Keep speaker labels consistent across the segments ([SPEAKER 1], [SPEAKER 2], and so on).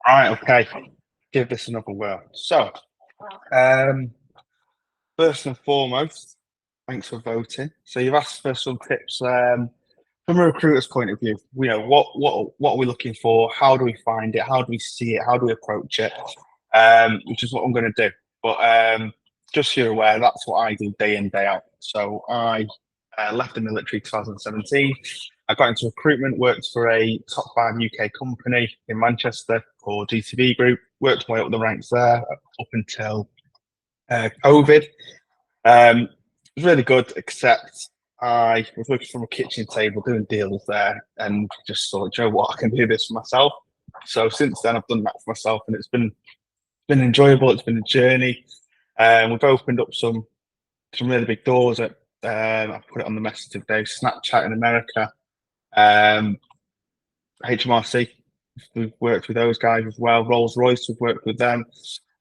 [SPEAKER 1] Right, okay. Give this another whirl. Um, first and foremost, thanks for voting. So you've asked for some tips from a recruiter's point of view. You know, what are we looking for? How do we find it? How do we see it? How do we approach it? Which is what I'm going to do. But just so you're aware, that's what I do day in, day out. So I left the military 2017. I got into recruitment, worked for a top five UK company in Manchester called GTV Group, worked my way up the ranks there up until COVID. It was really good, except I was working from a kitchen table doing deals there and just thought, Joe, what I can do this for myself. So since then, I've done that for myself, and it's been enjoyable. It's been a journey. We've opened up some really big doors. I put it on the message today. Snapchat in America, HMRC. We've worked with those guys as well. Rolls Royce, we've worked with them.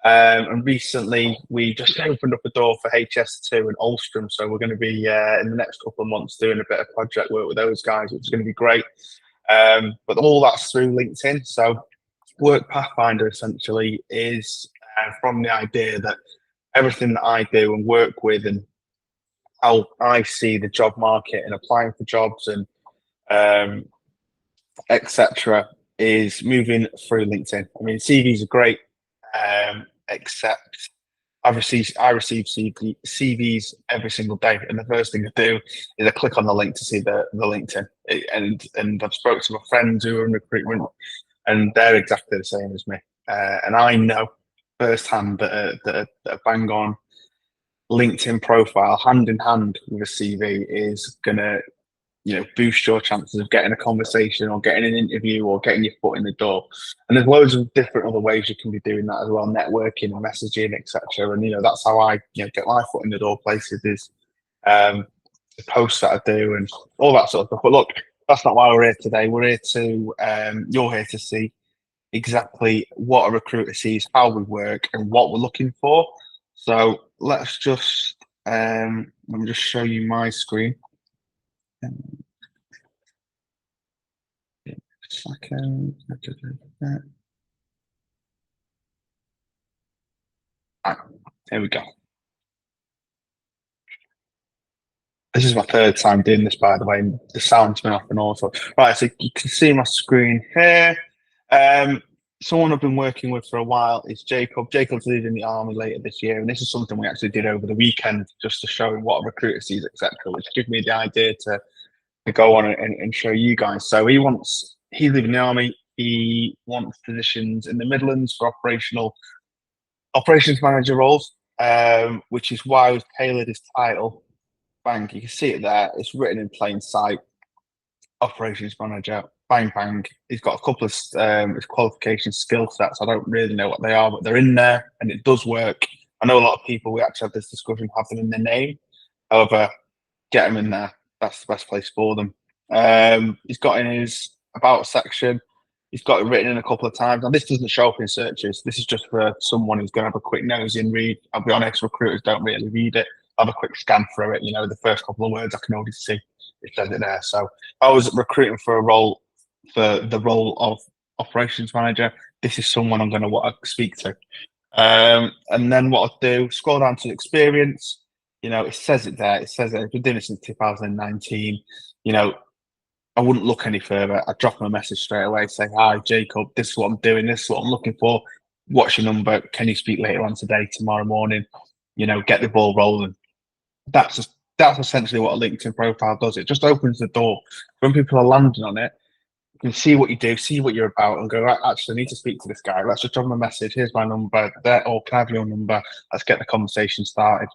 [SPEAKER 1] And recently, we just opened up a door for HS2 and Alstom. So we're going to be in the next couple of months doing a bit of project work with those guys, which is going to be great. But all that's through LinkedIn. So Work Pathfinder essentially is from the idea that everything that I do and work with and how I see the job market and applying for jobs and etc. is moving through LinkedIn. I mean, CVs are great, except I receive CVs every single day, and the first thing I do is I click on the link to see the LinkedIn. And I've spoken to my friends who are in recruitment, and they're exactly the same as me. And I know firsthand that a bang on LinkedIn profile, hand in hand with a CV, is gonna boost your chances of getting a conversation or getting an interview or getting your foot in the door. And there's loads of different other ways you can be doing that as well, networking and messaging, etc. And that's how I get my foot in the door places is the posts that I do and all that sort of stuff. But look, that's not why we're here today. We're here to you're here to see exactly what a recruiter sees, how we work, and what we're looking for. So let's just let me just show you my screen. Second. Right, here we go. This is my third time doing this, by the way. And the sound's been off and all. So, right, so you can see my screen here. Someone I've been working with for a while is Jacob. Jacob's leaving the army later this year, and this is something we actually did over the weekend just to show him what a recruiter sees, etc., which gave me the idea to go on and show you guys. So he's leaving the army. He wants positions in the Midlands for operations manager roles, which is why we've tailored his title. Bang, you can see it there. It's written in plain sight. Operations manager. Bang, bang. He's got a couple of his qualification skill sets. I don't really know what they are, but they're in there and it does work. I know a lot of people, we actually have this discussion, have them in their name. However, get them in there. That's the best place for them. He's got in his about section. He's got it written in a couple of times. Now, this doesn't show up in searches. This is just for someone who's going to have a quick nosy and read. I'll be honest, recruiters don't really read it. Have a quick scan through it. The first couple of words I can already see. It says it there. So I was recruiting for the role of operations manager. This is someone I'm going to want to speak to. And then what I'll do, scroll down to experience. It says it there. It says that I've been doing it since 2019. I wouldn't look any further. I'd drop him a message straight away, say, hi, Jacob, this is what I'm doing. This is what I'm looking for. What's your number? Can you speak later on today, tomorrow morning? Get the ball rolling. That's essentially what a LinkedIn profile does. It just opens the door. When people are landing on it, you can see what you do, see what you're about, and go, right, actually, I need to speak to this guy. Let's just drop him a message. Here's my number. There, or can I have your number? Let's get the conversation started.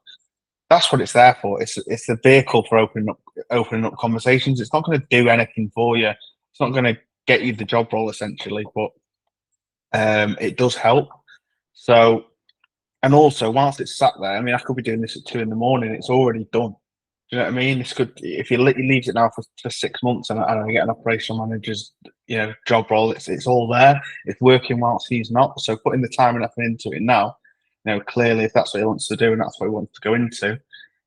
[SPEAKER 1] That's what it's there for. It's the vehicle for opening up conversations. It's not going to do anything for you. It's not going to get you the job role essentially, but it does help. So, and also whilst it's sat there, I mean, I could be doing this at 2 a.m. It's already done. Do you know what I mean? This could, if he leaves it now for 6 months and I get an operational manager's job role, it's all there. It's working whilst he's not. So putting the time and effort into it now, clearly if that's what he wants to do and that's what he wants to go into,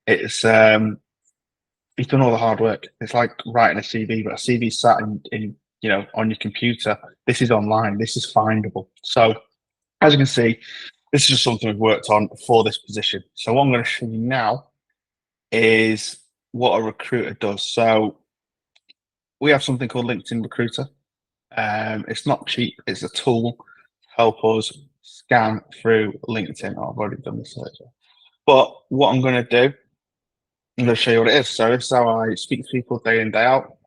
[SPEAKER 1] it's he's done all the hard work. It's like writing a CV, but a CV sat in on your computer. This is online. This is findable. So as you can see, this is just something we've worked on for this position. So what I'm going to show you now is what a recruiter does. So we have something called LinkedIn Recruiter. It's not cheap. It's a tool to help us scan through LinkedIn. Oh, I've already done the search. But what I'm going to do, I'm going to show you what it is. So this is how I speak to people day in, day out.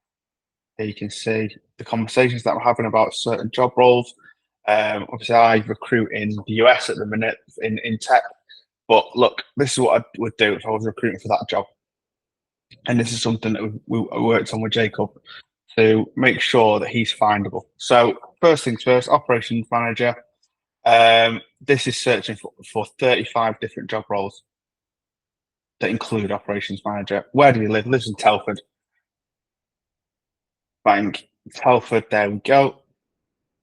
[SPEAKER 1] Here you can see the conversations that we're having about certain job roles. Obviously, I recruit in the US at the minute in tech. But look, this is what I would do if I was recruiting for that job. And this is something that we worked on with Jacob to make sure that he's findable. So first things first, operations manager. This is searching for 35 different job roles that include operations manager. Where do you live? Lives in Telford. Bang, Telford, there we go.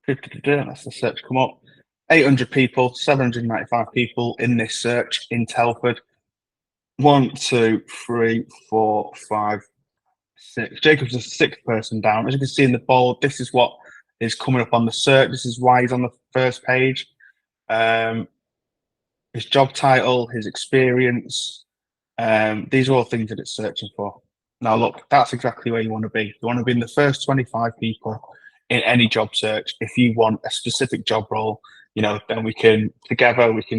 [SPEAKER 1] That's the search come up. 800 people, 795 people in this search in Telford. 1, 2, 3, 4, 5, 6. Jacob's the sixth person down. As you can see in the bold, this is what is coming up on the search. This is why he's on the first page. His job title, his experience. These are all things that it's searching for. Now, look, that's exactly where you want to be. You want to be in the first 25 people in any job search. If you want a specific job role, then we can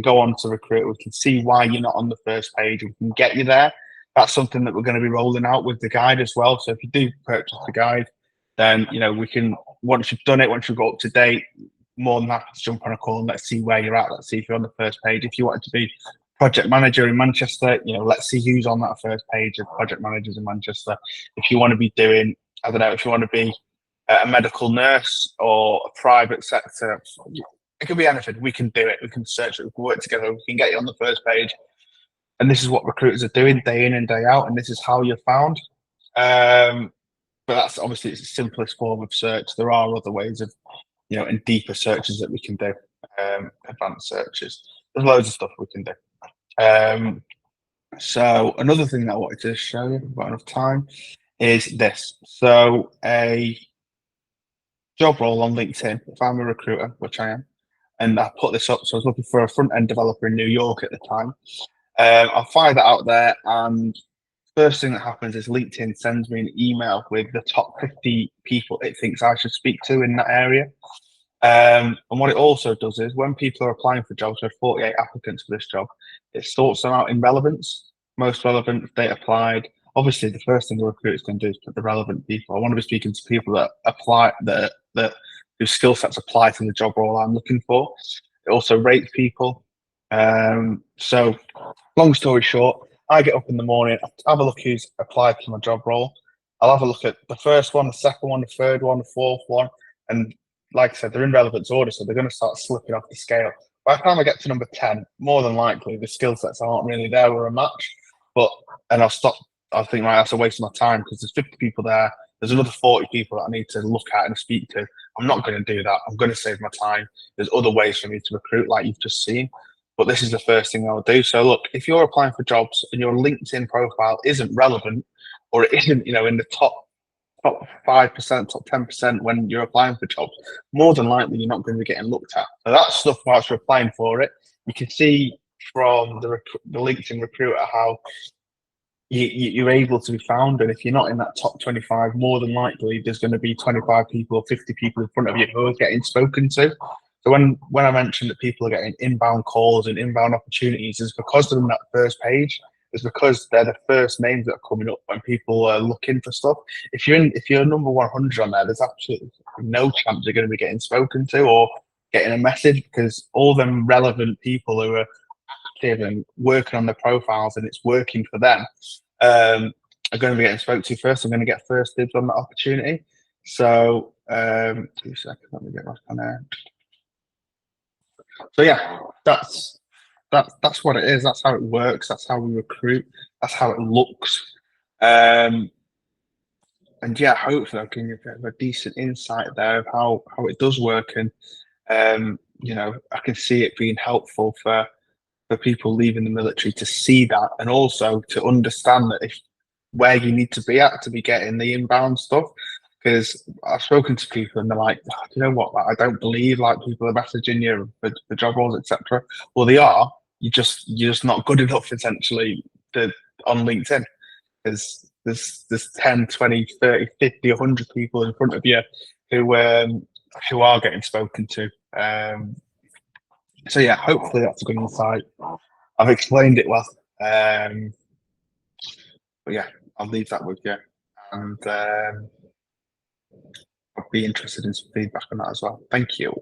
[SPEAKER 1] go on to recruit. We can see why you're not on the first page. We can get you there. That's something that we're going to be rolling out with the guide as well. So if you do purchase the guide, then, we can, once you've done it, once you've got up to date, more than happy to jump on a call and let's see where you're at. Let's see if you're on the first page. If you wanted to be project manager in Manchester, let's see who's on that first page of project managers in Manchester. If you want to be doing, I don't know, if you want to be a medical nurse or a private sector, it could be anything. We can do it. We can search it. We can work together. We can get you on the first page. And this is what recruiters are doing day in and day out. And this is how you're found. But that's obviously it's the simplest form of search. There are other ways of, and deeper searches that we can do, advanced searches. There's loads of stuff we can do. So another thing that I wanted to show you, if I've got enough time, is this. So a job role on LinkedIn, if I'm a recruiter, which I am, and I put this up, so I was looking for a front-end developer in New York at the time. I'll fire that out there, and first thing that happens is LinkedIn sends me an email with the top 50 people it thinks I should speak to in that area. And what it also does is when people are applying for jobs, there are 48 applicants for this job, it sorts them out in relevance. Most relevant, if they applied. Obviously, the first thing the recruiter is going to do is put the relevant people. I want to be speaking to people that apply, that whose skill sets apply to the job role I'm looking for. It also rates people. So, long story short, I get up in the morning, have a look who's applied to my job role. I'll have a look at the first one, the second one, the third one, the fourth one, and like I said, they're in relevance order, so they're going to start slipping off the scale. By the time I get to number 10, more than likely the skill sets aren't really there or a match. And I'll stop. I'll think, right, that's a waste of my time because there's 50 people there. There's another 40 people that I need to look at and speak to. I'm not going to do that. I'm going to save my time. There's other ways for me to recruit, like you've just seen. But this is the first thing I'll do. So look, if you're applying for jobs and your LinkedIn profile isn't relevant or it isn't, in the top 5%, top 10% when you're applying for jobs, more than likely you're not going to be getting looked at. So that's stuff whilst you're applying for it. You can see from the LinkedIn recruiter how you're able to be found. And if you're not in that top 25, more than likely there's going to be 25 people or 50 people in front of you who are getting spoken to. So when I mentioned that people are getting inbound calls and inbound opportunities, it's because they're on that first page. It's because they're the first names that are coming up when people are looking for stuff. If you're number 100 on there, there's absolutely no chance you're going to be getting spoken to or getting a message, because all them relevant people who are active and working on their profiles and it's working for them are going to be getting spoken to first. I'm going to get first dibs on that opportunity. So 2 seconds, let me get back on there. So yeah, that's what it is. That's how it works. That's how we recruit. That's how it looks. And yeah, hopefully I can give a decent insight there of how it does work. And I can see it being helpful for people leaving the military to see that, and also to understand that where you need to be at to be getting the inbound stuff. because I've spoken to people and they're like, "Oh, you know what? Like, I don't believe like people are messaging you for job roles, etc." Well, they are. You're just not good enough, essentially, on LinkedIn, because there's 10, 20, 30, 50, 100 people in front of you who are getting spoken to. So yeah, hopefully that's a good insight. I've explained it well. But yeah, I'll leave that with you, and I'll be interested in some feedback on that as well. Thank you.